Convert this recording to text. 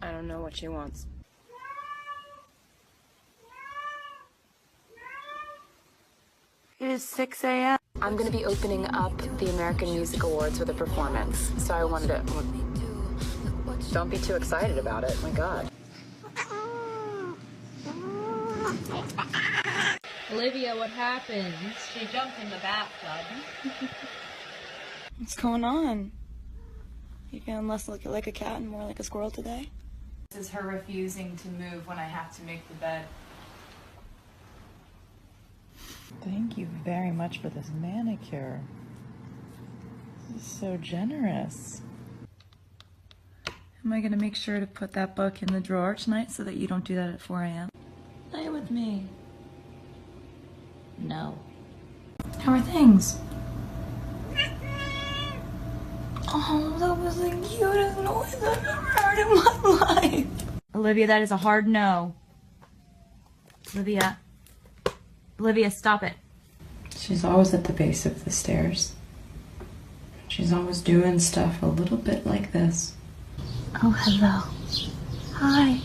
I don't know what she wants. It is 6 a.m. I'm gonna be opening up the American Music Awards with a performance, so I wanted to... Don't be too excited about it, my God. Olivia, what happened? She jumped in the bathtub. What's going on? You feeling less like a cat and more like a squirrel today? This is her refusing to move when I have to make the bed. Thank you very much for this manicure. This is so generous. Am I gonna make sure to put that book in the drawer tonight so that you don't do that at 4 a.m.? Play with me. No. How are things? Oh, that was the cutest noise I've ever heard in my life. Olivia, that is a hard no. Olivia. Olivia, stop it. She's always at the base of the stairs. She's always doing stuff a little bit like this. Oh, hello. Hi.